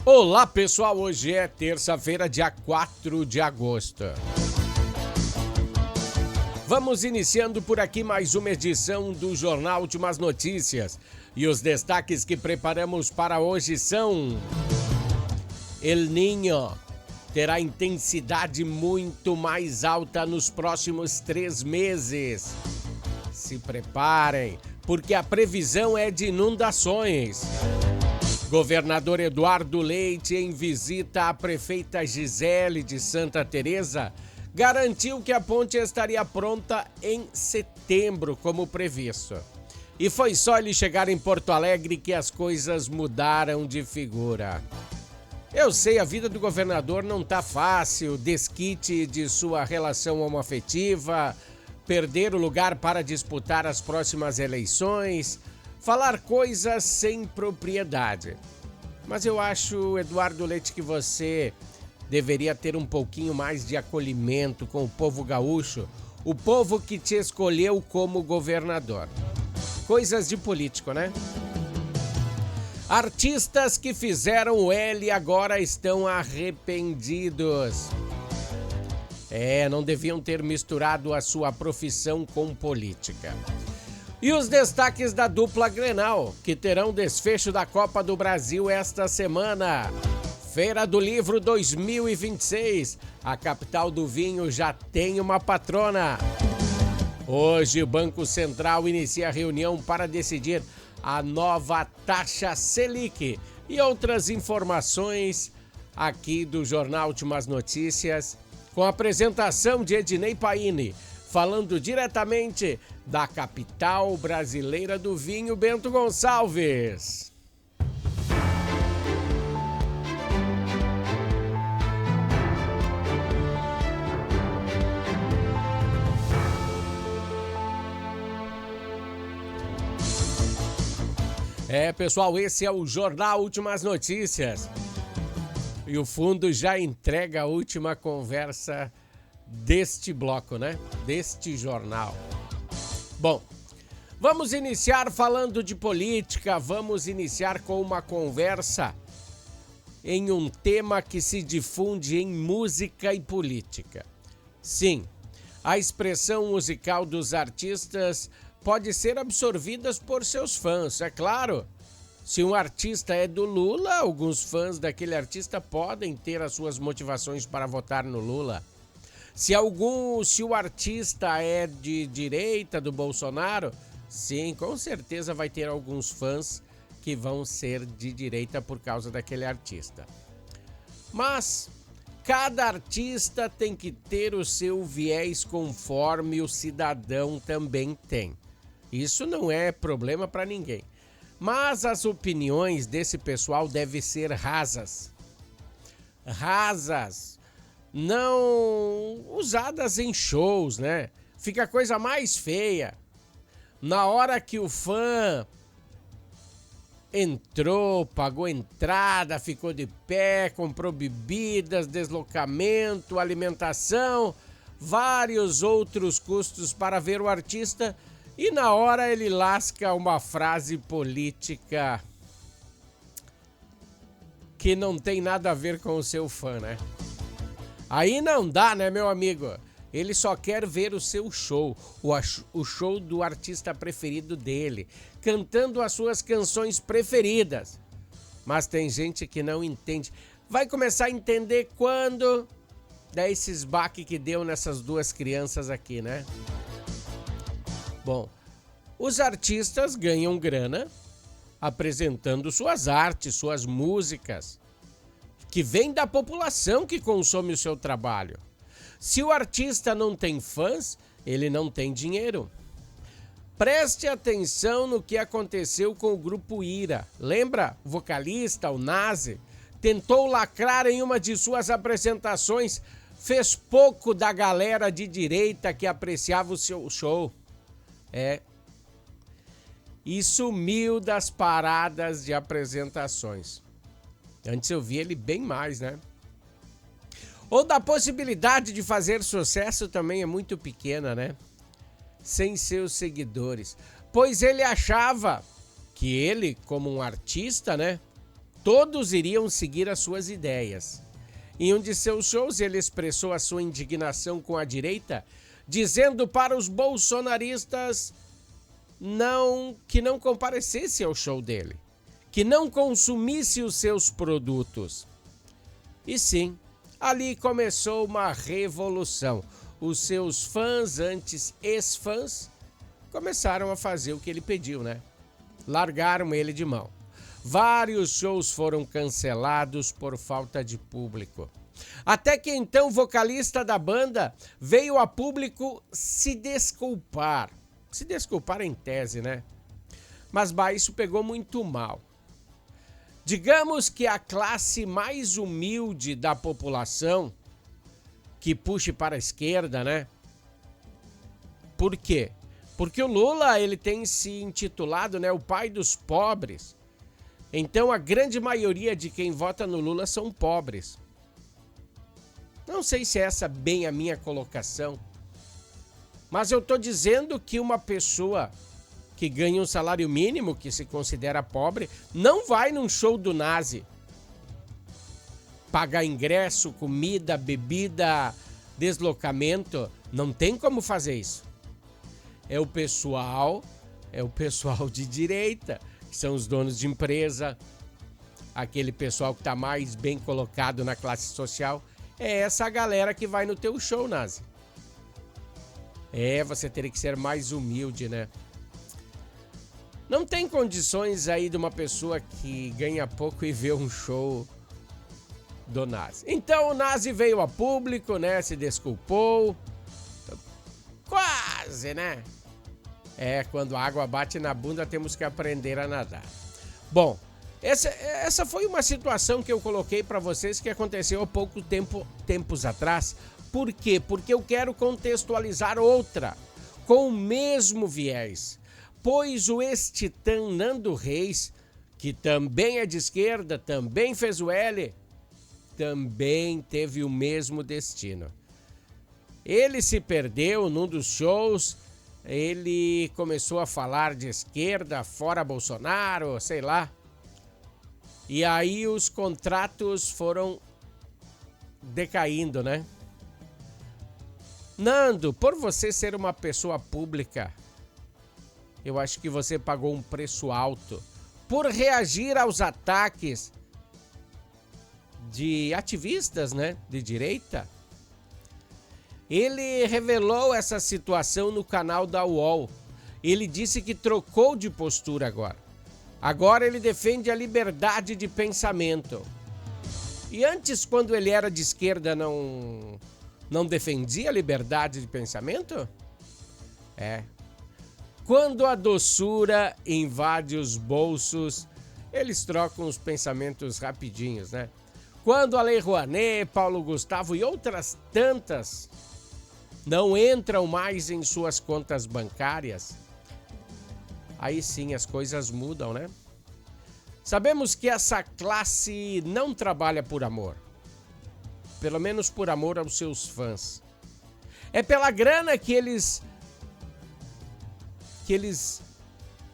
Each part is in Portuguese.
Olá pessoal, hoje é terça-feira, dia 4 de agosto. Vamos iniciando por aqui mais uma edição do Jornal Últimas Notícias. E os destaques que preparamos para hoje são: El Niño terá intensidade muito mais alta nos próximos 3 meses. Se preparem, porque a previsão é de inundações. Governador Eduardo Leite, em visita à prefeita Gisele de Santa Teresa, garantiu que a ponte estaria pronta em setembro, como previsto. E foi só ele chegar em Porto Alegre que as coisas mudaram de figura. Eu sei, a vida do governador não tá fácil, desquite de sua relação homoafetiva, perder o lugar para disputar as próximas eleições, falar coisas sem propriedade. Mas eu acho, Eduardo Leite, que você deveria ter um pouquinho mais de acolhimento com o povo gaúcho, o povo que te escolheu como governador. Coisas de político, né? Artistas que fizeram o L agora estão arrependidos. Não deviam ter misturado a sua profissão com política. E os destaques da dupla Grenal, que terão desfecho da Copa do Brasil esta semana. Feira do Livro 2026, a capital do vinho já tem uma patrona. Hoje o Banco Central inicia a reunião para decidir a nova taxa Selic e outras informações aqui do Jornal Últimas Notícias, com a apresentação de Ednei Paini, falando diretamente da capital brasileira do vinho, Bento Gonçalves. Pessoal, esse é o Jornal Últimas Notícias. E o fundo já entrega a última conversa deste bloco, né? Deste jornal. Bom, vamos iniciar falando de política, vamos iniciar com uma conversa em um tema que se difunde em música e política. Sim, a expressão musical dos artistas pode ser absorvida por seus fãs, é claro. Se um artista é do Lula, alguns fãs daquele artista podem ter as suas motivações para votar no Lula. Se o artista é de direita, do Bolsonaro, sim, com certeza vai ter alguns fãs que vão ser de direita por causa daquele artista. Mas cada artista tem que ter o seu viés conforme o cidadão também tem. Isso não é problema para ninguém. Mas as opiniões desse pessoal devem ser rasas. Rasas. Não usadas em shows, né? Fica a coisa mais feia. Na hora que o fã entrou, pagou entrada, ficou de pé, comprou bebidas, deslocamento, alimentação, vários outros custos para ver o artista, e na hora ele lasca uma frase política que não tem nada a ver com o seu fã, né? Aí não dá, né, meu amigo? Ele só quer ver o seu show, o show do artista preferido dele, cantando as suas canções preferidas. Mas tem gente que não entende. Vai começar a entender quando dá esses baques que deu nessas duas crianças aqui, né? Bom, os artistas ganham grana apresentando suas artes, suas músicas, que vem da população que consome o seu trabalho. Se o artista não tem fãs, ele não tem dinheiro. Preste atenção no que aconteceu com o grupo Ira. Lembra? O vocalista, o Nazi, tentou lacrar em uma de suas apresentações, fez pouco da galera de direita que apreciava o seu show. E sumiu das paradas de apresentações. Antes eu via ele bem mais, né? Ou da possibilidade de fazer sucesso também é muito pequena, né? Sem seus seguidores. Pois ele achava que ele, como um artista, né? todos iriam seguir as suas ideias. Em um de seus shows, ele expressou a sua indignação com a direita, dizendo para os bolsonaristas que não comparecesse ao show dele, que não consumisse os seus produtos. E sim, ali começou uma revolução. Os seus fãs, antes ex-fãs, começaram a fazer o que ele pediu, né? Largaram ele de mão. Vários shows foram cancelados por falta de público. Até que então o vocalista da banda veio a público se desculpar. Se desculpar em tese, né? Mas isso pegou muito mal. Digamos que a classe mais humilde da população, que puxe para a esquerda, né? Por quê? Porque o Lula, ele tem se intitulado, né, o pai dos pobres. Então a grande maioria de quem vota no Lula são pobres. Não sei se é essa bem a minha colocação, mas eu estou dizendo que uma pessoa que ganha um salário mínimo, que se considera pobre, não vai num show do Nazi. Pagar ingresso, comida, bebida, deslocamento, não tem como fazer isso. É o pessoal de direita, que são os donos de empresa, aquele pessoal que está mais bem colocado na classe social. É essa galera que vai no teu show, Nazi. Você teria que ser mais humilde, né? Não tem condições aí de uma pessoa que ganha pouco e ver um show do Nazi. Então o Nazi veio a público, né? Se desculpou. Quase, né? Quando a água bate na bunda, temos que aprender a nadar. Bom, essa foi uma situação que eu coloquei para vocês que aconteceu há tempos atrás. Por quê? Porque eu quero contextualizar outra, com o mesmo viés. Pois o ex-titã Nando Reis, que também é de esquerda, também fez o L, também teve o mesmo destino. Ele se perdeu num dos shows, ele começou a falar de esquerda, fora Bolsonaro, sei lá. E aí os contratos foram decaindo, né? Nando, por você ser uma pessoa pública, eu acho que você pagou um preço alto por reagir aos ataques de ativistas, né, de direita. Ele revelou essa situação no canal da UOL. Ele disse que trocou de postura agora. Agora ele defende a liberdade de pensamento. E antes, quando ele era de esquerda, não defendia a liberdade de pensamento? Quando a doçura invade os bolsos, eles trocam os pensamentos rapidinhos, né? Quando a Lei Rouanet, Paulo Gustavo e outras tantas não entram mais em suas contas bancárias, aí sim as coisas mudam, né? Sabemos que essa classe não trabalha por amor. Pelo menos por amor aos seus fãs. É pela grana que eles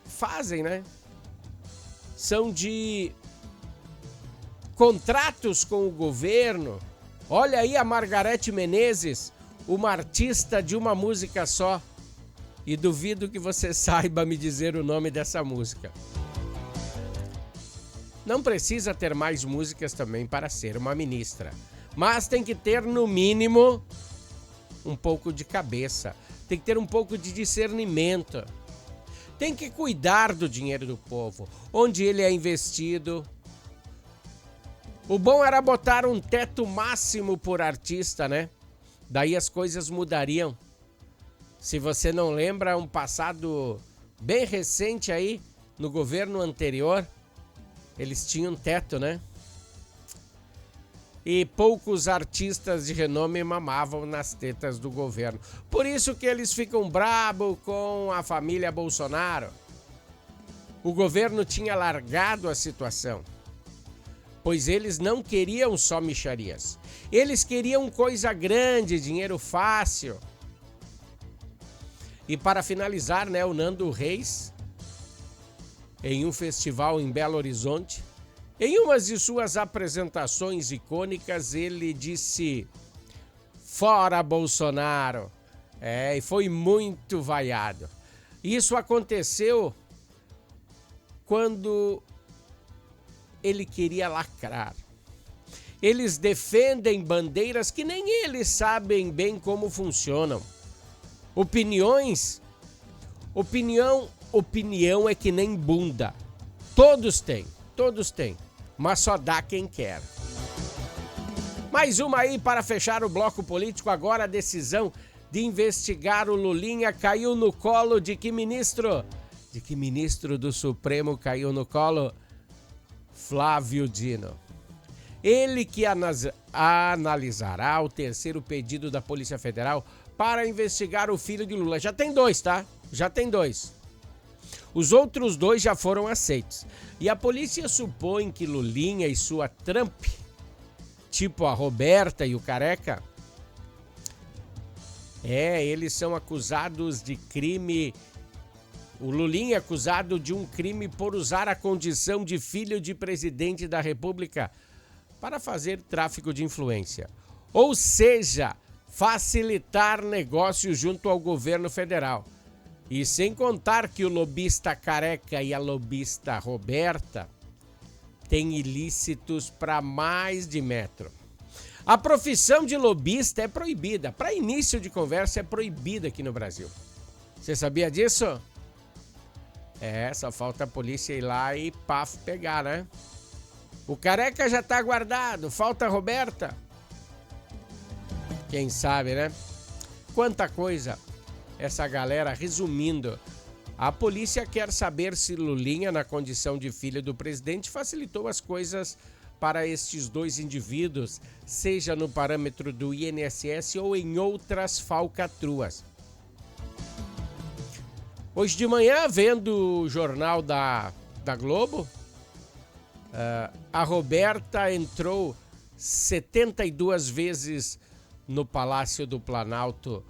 fazem, né? São de contratos com o governo. Olha aí a Margareth Menezes, uma artista de uma música só. E duvido que você saiba me dizer o nome dessa música. Não precisa ter mais músicas também para ser uma ministra. Mas tem que ter, no mínimo, um pouco de cabeça. Tem que ter um pouco de discernimento. Tem que cuidar do dinheiro do povo, onde ele é investido. O bom era botar um teto máximo por artista, né? Daí as coisas mudariam. Se você não lembra, um passado bem recente aí, no governo anterior, eles tinham teto, né? E poucos artistas de renome mamavam nas tetas do governo. Por isso que eles ficam bravos com a família Bolsonaro. O governo tinha largado a situação, pois eles não queriam só mixarias. Eles queriam coisa grande, dinheiro fácil. E para finalizar, né, o Nando Reis, em um festival em Belo Horizonte, Em uma de suas apresentações icônicas, ele disse: "Fora Bolsonaro!" E foi muito vaiado. Isso aconteceu quando ele queria lacrar. Eles defendem bandeiras que nem eles sabem bem como funcionam. Opinião é que nem bunda. Todos têm, mas só dá quem quer. Mais uma aí para fechar o bloco político. Agora a decisão de investigar o Lulinha caiu no colo de que ministro? De que ministro do Supremo caiu no colo? Flávio Dino. Ele que analisará o terceiro pedido da Polícia Federal para investigar o filho de Lula. Já tem 2, tá? Já tem 2. Os outros 2 já foram aceitos. E a polícia supõe que Lulinha e sua Trump, tipo a Roberta e o Careca, eles são acusados de crime. O Lulinha é acusado de um crime por usar a condição de filho de presidente da República para fazer tráfico de influência. Ou seja, facilitar negócios junto ao governo federal. E sem contar que o lobista Careca e a lobista Roberta têm ilícitos para mais de metro. A profissão de lobista é proibida. Para início de conversa, é proibida aqui no Brasil. Você sabia disso? Só falta a polícia ir lá e pegar, né? O Careca já tá guardado, falta a Roberta. Quem sabe, né? Quanta coisa essa galera. Resumindo, a polícia quer saber se Lulinha, na condição de filho do presidente, facilitou as coisas para estes 2 indivíduos, seja no parâmetro do INSS ou em outras falcatruas. Hoje de manhã, vendo o jornal da Globo, a Roberta entrou 72 vezes no Palácio do Planalto,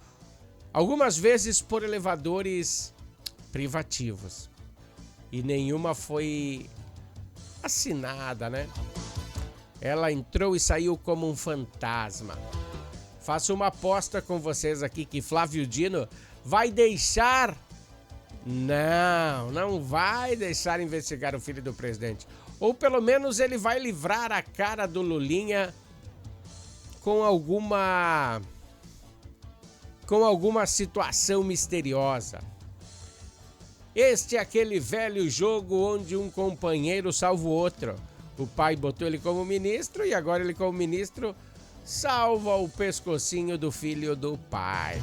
algumas vezes por elevadores privativos. E nenhuma foi assinada, né? Ela entrou e saiu como um fantasma. Faço uma aposta com vocês aqui que Flávio Dino vai deixar... Não vai deixar investigar o filho do presidente. Ou pelo menos ele vai livrar a cara do Lulinha com alguma situação misteriosa. Este é aquele velho jogo onde um companheiro salva o outro. O pai botou ele como ministro e agora ele como ministro salva o pescocinho do filho do pai.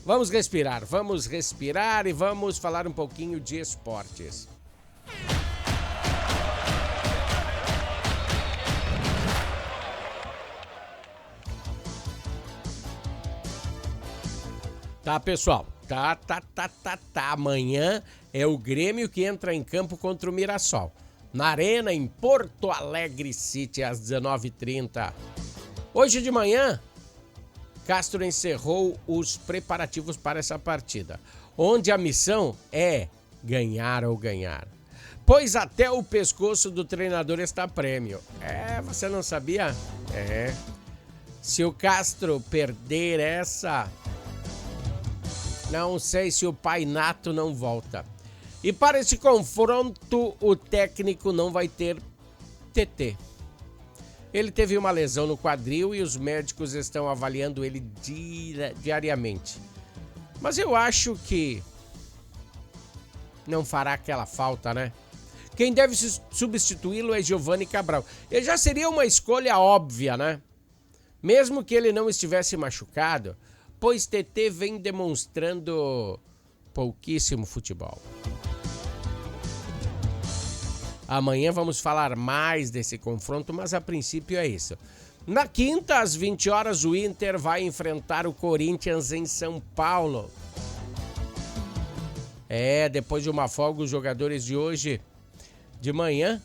Vamos respirar e vamos falar um pouquinho de esportes. Tá, pessoal? Tá. Amanhã é o Grêmio que entra em campo contra o Mirassol. Na Arena, em Porto Alegre City, às 19h30. Hoje de manhã, Castro encerrou os preparativos para essa partida, onde a missão é ganhar ou ganhar. Pois até o pescoço do treinador está prêmio. Você não sabia? Se o Castro perder essa, não sei se o Pai Nato não volta. E para esse confronto, o técnico não vai ter TT. Ele teve uma lesão no quadril e os médicos estão avaliando ele diariamente. Mas eu acho que não fará aquela falta, né? Quem deve substituí-lo é Giovani Cabral. Ele já seria uma escolha óbvia, né? Mesmo que ele não estivesse machucado, pois TT vem demonstrando pouquíssimo futebol. Amanhã vamos falar mais desse confronto, mas a princípio é isso. Na quinta, às 20 horas, o Inter vai enfrentar o Corinthians em São Paulo. Depois de uma folga, os jogadores de hoje de manhã,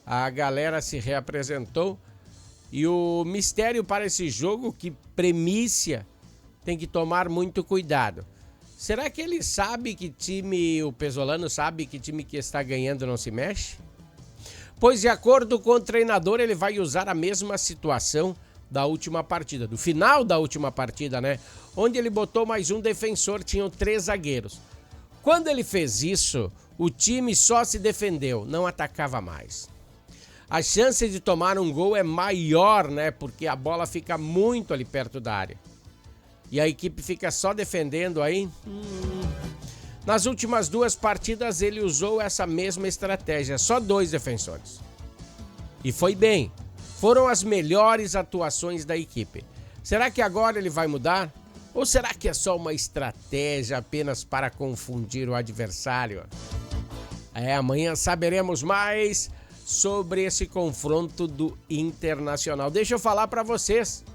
a galera se reapresentou. E o mistério para esse jogo, que premissa, tem que tomar muito cuidado. Será que ele sabe que time, o Pesolano sabe que time que está ganhando não se mexe? Pois, de acordo com o treinador, ele vai usar a mesma situação da última partida, do final da última partida, né? Onde ele botou mais um defensor, tinham 3 zagueiros. Quando ele fez isso, o time só se defendeu, não atacava mais. A chance de tomar um gol é maior, né? Porque a bola fica muito ali perto da área. E a equipe fica só defendendo aí. Nas últimas 2 partidas ele usou essa mesma estratégia, só 2 defensores. E foi bem. Foram as melhores atuações da equipe. Será que agora ele vai mudar? Ou será que é só uma estratégia apenas para confundir o adversário? Amanhã saberemos mais sobre esse confronto do Internacional. Deixa eu falar para vocês.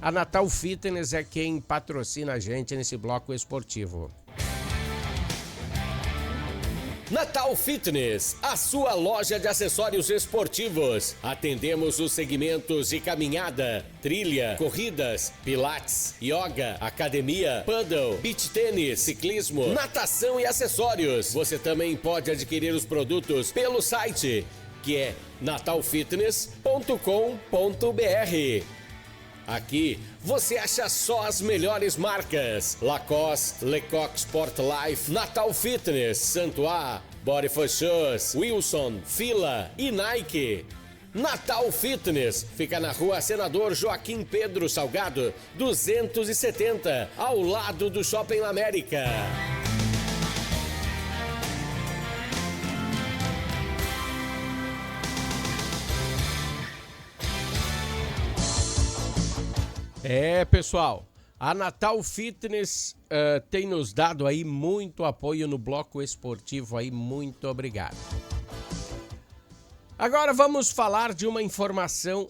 A Natal Fitness é quem patrocina a gente nesse bloco esportivo. Natal Fitness, a sua loja de acessórios esportivos. Atendemos os segmentos de caminhada, trilha, corridas, pilates, yoga, academia, paddle, beach tênis, ciclismo, natação e acessórios. Você também pode adquirir os produtos pelo site, que é natalfitness.com.br. Aqui você acha só as melhores marcas: Lacoste, Lecoq Sport Life, Natal Fitness, Santois, Body for Shoes, Wilson, Fila e Nike. Natal Fitness fica na rua Senador Joaquim Pedro Salgado, 270, ao lado do Shopping América. Pessoal, a Natal Fitness tem nos dado aí muito apoio no bloco esportivo aí, muito obrigado. Agora vamos falar de uma informação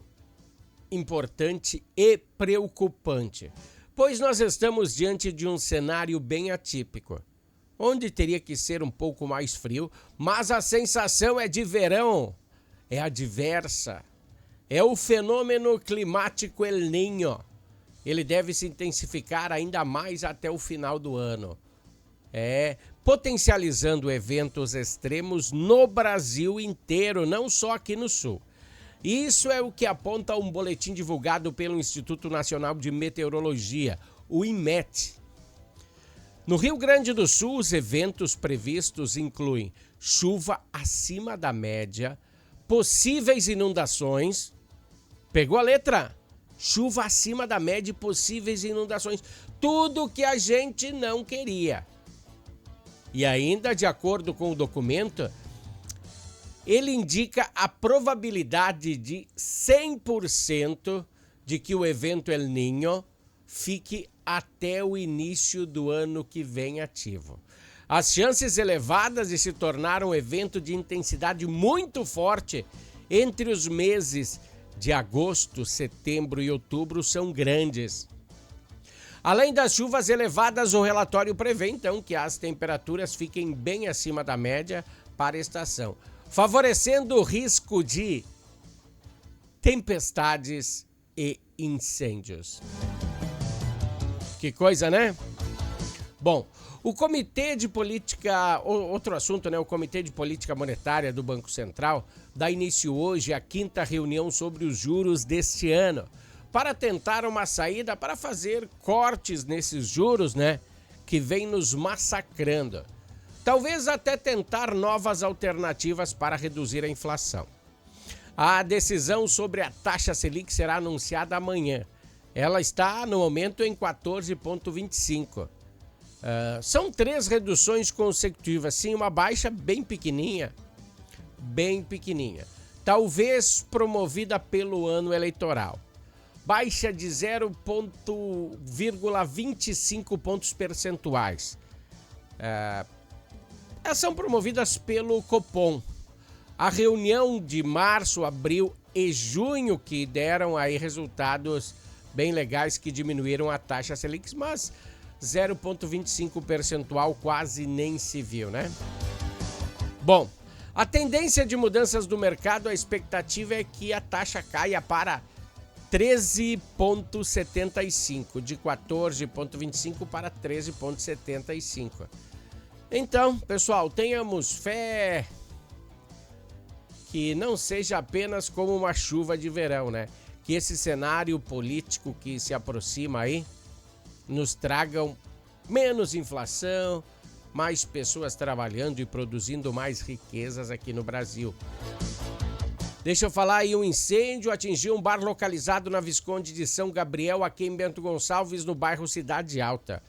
importante e preocupante, pois nós estamos diante de um cenário bem atípico, onde teria que ser um pouco mais frio, mas a sensação é de verão, é adversa, é o fenômeno climático El Niño. Ele deve se intensificar ainda mais até o final do ano. Potencializando eventos extremos no Brasil inteiro, não só aqui no Sul. Isso é o que aponta um boletim divulgado pelo Instituto Nacional de Meteorologia, o INMET. No Rio Grande do Sul, os eventos previstos incluem chuva acima da média, possíveis inundações. Pegou a letra? Chuva acima da média e possíveis inundações. Tudo que a gente não queria. E ainda, de acordo com o documento, ele indica a probabilidade de 100% de que o evento El Niño fique até o início do ano que vem ativo. As chances elevadas de se tornar um evento de intensidade muito forte entre os meses de agosto, setembro e outubro são grandes. Além das chuvas elevadas, o relatório prevê, então, que as temperaturas fiquem bem acima da média para a estação, favorecendo o risco de tempestades e incêndios. Que coisa, né? Bom, o Comitê de Política, outro assunto, né? O Comitê de Política Monetária do Banco Central dá início hoje à 5ª reunião sobre os juros deste ano, para tentar uma saída para fazer cortes nesses juros, né? Que vem nos massacrando. Talvez até tentar novas alternativas para reduzir a inflação. A decisão sobre a taxa Selic será anunciada amanhã. Ela está, no momento, em 14,25%. São 3 reduções consecutivas, sim, uma baixa bem pequenininha. Talvez promovida pelo ano eleitoral. Baixa de 0,25 pontos percentuais. Elas são promovidas pelo Copom. A reunião de março, abril e junho que deram aí resultados bem legais que diminuíram a taxa Selic, mas 0,25 percentual quase nem se viu, né? Bom, a tendência de mudanças do mercado, a expectativa é que a taxa caia para 13,75, de 14,25 para 13,75. Então, pessoal, tenhamos fé que não seja apenas como uma chuva de verão, né? Que esse cenário político que se aproxima aí nos tragam menos inflação, mais pessoas trabalhando e produzindo mais riquezas aqui no Brasil. Deixa eu falar aí, um incêndio atingiu um bar localizado na Visconde de São Gabriel, aqui em Bento Gonçalves, no bairro Cidade Alta.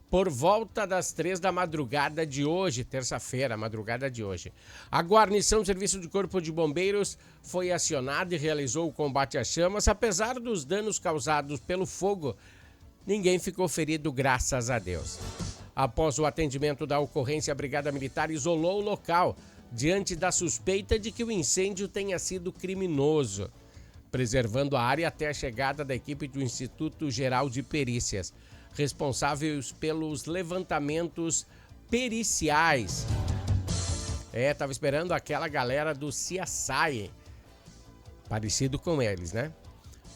Por volta das 3 da madrugada de hoje, terça-feira, madrugada de hoje. A guarnição do Serviço de Corpo de Bombeiros foi acionada e realizou o combate às chamas. Apesar dos danos causados pelo fogo, ninguém ficou ferido, graças a Deus. Após o atendimento da ocorrência, a Brigada Militar isolou o local, diante da suspeita de que o incêndio tenha sido criminoso, preservando a área até a chegada da equipe do Instituto Geral de Perícias, responsáveis pelos levantamentos periciais. Tava esperando aquela galera do CSI, parecido com eles, né?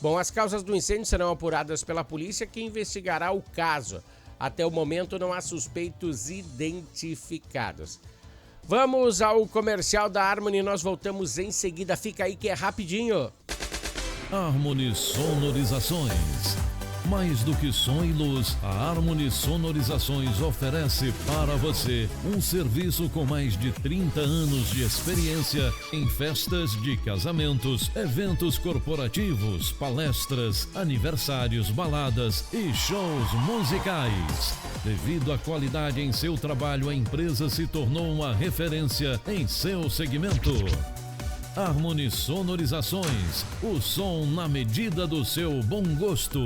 Bom, as causas do incêndio serão apuradas pela polícia, que investigará o caso. Até o momento não há suspeitos identificados. Vamos ao comercial da Harmony, nós voltamos em seguida. Fica aí que é rapidinho. Harmony Sonorizações. Mais do que som e luz, a Harmony Sonorizações oferece para você um serviço com mais de 30 anos de experiência em festas de casamentos, eventos corporativos, palestras, aniversários, baladas e shows musicais. Devido à qualidade em seu trabalho, a empresa se tornou uma referência em seu segmento. Harmony Sonorizações, o som na medida do seu bom gosto.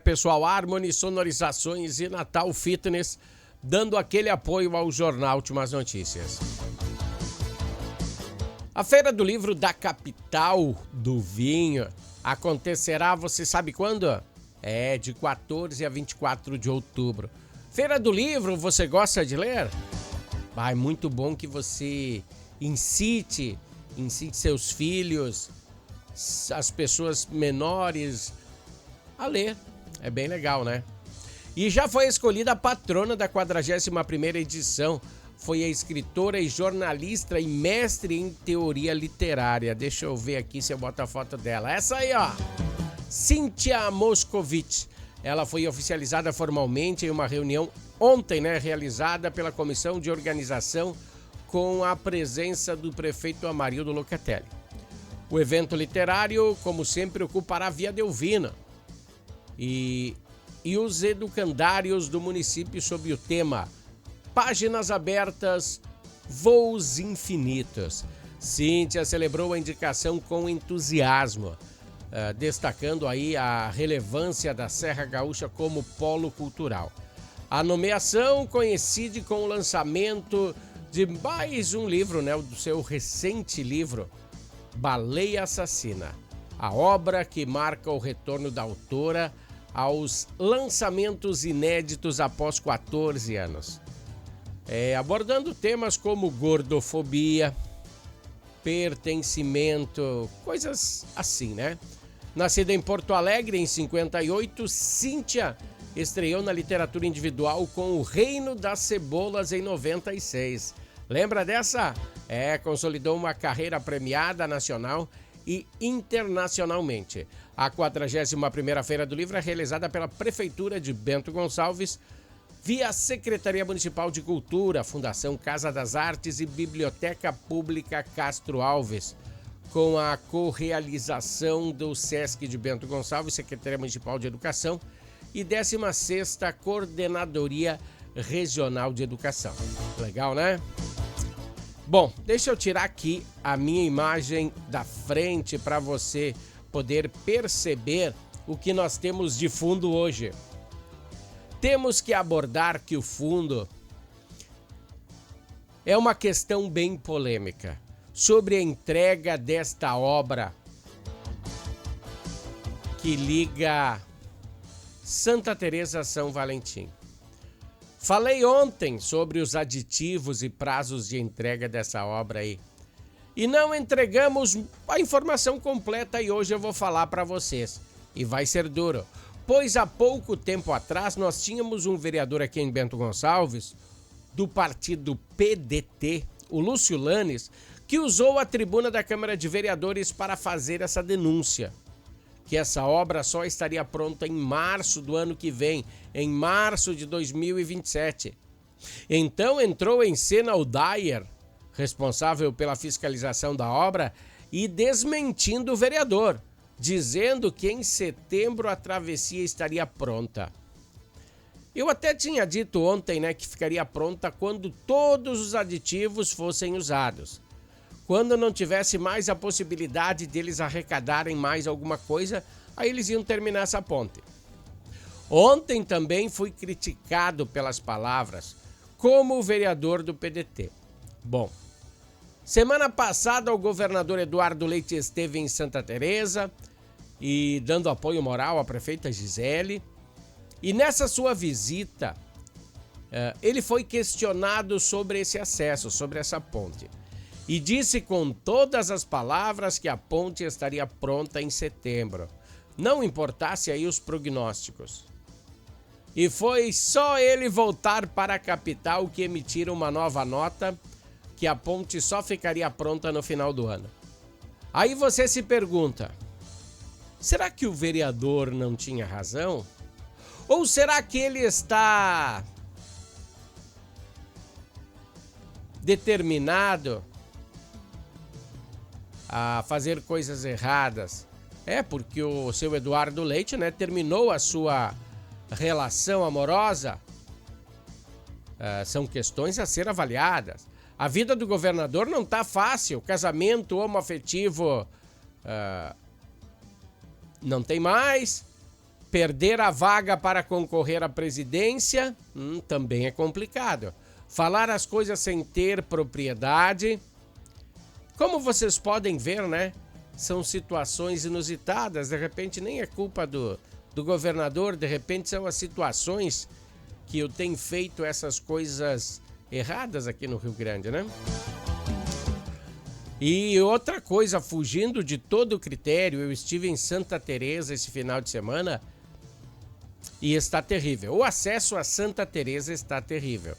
Pessoal, Harmony Sonorizações e Natal Fitness, dando aquele apoio ao Jornal Últimas Notícias. A Feira do Livro da Capital do Vinho acontecerá, você sabe quando? De 14 a 24 de outubro. Feira do Livro, você gosta de ler? É muito bom que você incite seus filhos, as pessoas menores a ler. É bem legal, né? E já foi escolhida a patrona da 41ª edição. Foi a escritora e jornalista e mestre em teoria literária. Deixa eu ver aqui se eu boto a foto dela. Essa aí, ó. Cíntia Moscovitch. Ela foi oficializada formalmente em uma reunião ontem, né? Realizada pela Comissão de Organização com a presença do prefeito Amarildo Locatelli. O evento literário, como sempre, ocupará a Via Delvina e os educandários do município sob o tema Páginas Abertas, Voos Infinitos. Cíntia celebrou a indicação com entusiasmo, destacando aí a relevância da Serra Gaúcha como polo cultural. A nomeação coincide com o lançamento de mais um livro, né, do seu recente livro, Baleia Assassina, a obra que marca o retorno da autora aos lançamentos inéditos após 14 anos. Abordando temas como gordofobia, pertencimento, coisas assim, né? Nascida em Porto Alegre em 58, Cíntia estreou na literatura individual com O Reino das Cebolas em 96. Lembra dessa? Consolidou uma carreira premiada nacional e internacionalmente. A 41ª Feira do Livro é realizada pela Prefeitura de Bento Gonçalves, via Secretaria Municipal de Cultura, Fundação Casa das Artes e Biblioteca Pública Castro Alves, com a correalização do Sesc de Bento Gonçalves, Secretaria Municipal de Educação e 16ª Coordenadoria Regional de Educação. Legal, né? Bom, deixa eu tirar aqui a minha imagem da frente para você poder perceber o que nós temos de fundo hoje. Temos que abordar que o fundo é uma questão bem polêmica sobre a entrega desta obra que liga Santa Teresa a São Valentim. Falei ontem sobre os aditivos e prazos de entrega dessa obra aí. e não entregamos a informação completa e hoje eu vou falar para vocês. E vai ser duro, pois há pouco tempo atrás nós tínhamos um vereador aqui em Bento Gonçalves, do partido PDT, o Lúcio Lanes, que usou a tribuna da Câmara de Vereadores para fazer essa denúncia. Que essa obra só estaria pronta em março do ano que vem, em março de 2027. Então entrou em cena o Dyer, responsável pela fiscalização da obra, e desmentindo o vereador, dizendo que em setembro a travessia estaria pronta. Eu até tinha dito ontem, que ficaria pronta quando todos os aditivos fossem usados. Quando não tivesse mais a possibilidade deles arrecadarem mais alguma coisa, aí eles iam terminar essa ponte. Ontem também fui criticado pelas palavras, como o vereador do PDT. Bom, semana passada o governador Eduardo Leite esteve em Santa Teresa e dando apoio moral à prefeita Gisele. E nessa sua visita, ele foi questionado sobre esse acesso, sobre essa ponte. E disse com todas as palavras que a ponte estaria pronta em setembro. Não importasse aí os prognósticos. E foi só ele voltar para a capital que emitiram uma nova nota que a ponte só ficaria pronta no final do ano. Aí você se pergunta, será que o vereador não tinha razão? Ou será que ele está determinado a fazer coisas erradas? Porque o seu Eduardo Leite, terminou a sua relação amorosa. São questões a ser avaliadas. A vida do governador não está fácil. Casamento homoafetivo não tem mais. Perder a vaga para concorrer à presidência também é complicado. Falar as coisas sem ter propriedade. Como vocês podem ver, são situações inusitadas. De repente nem é culpa do governador, de repente são as situações que eu tenho feito essas coisas erradas aqui no Rio Grande, E outra coisa, fugindo de todo o critério, eu estive em Santa Teresa esse final de semana e está terrível. O acesso a Santa Teresa está terrível.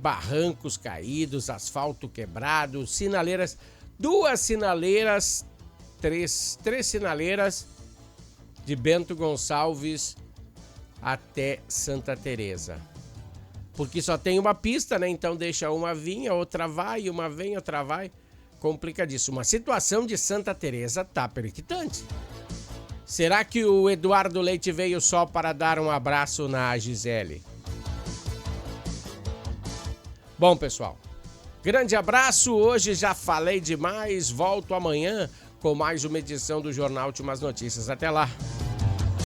Barrancos caídos, asfalto quebrado, sinaleiras, três sinaleiras de Bento Gonçalves até Santa Teresa. Porque só tem uma pista, Então deixa uma vir, a outra vai, uma vem, outra vai. Complicadíssimo. A situação de Santa Teresa tá periquitante. Será que o Eduardo Leite veio só para dar um abraço na Gisele? Bom, pessoal, grande abraço. Hoje já falei demais. Volto amanhã com mais uma edição do Jornal Últimas Notícias. Até lá.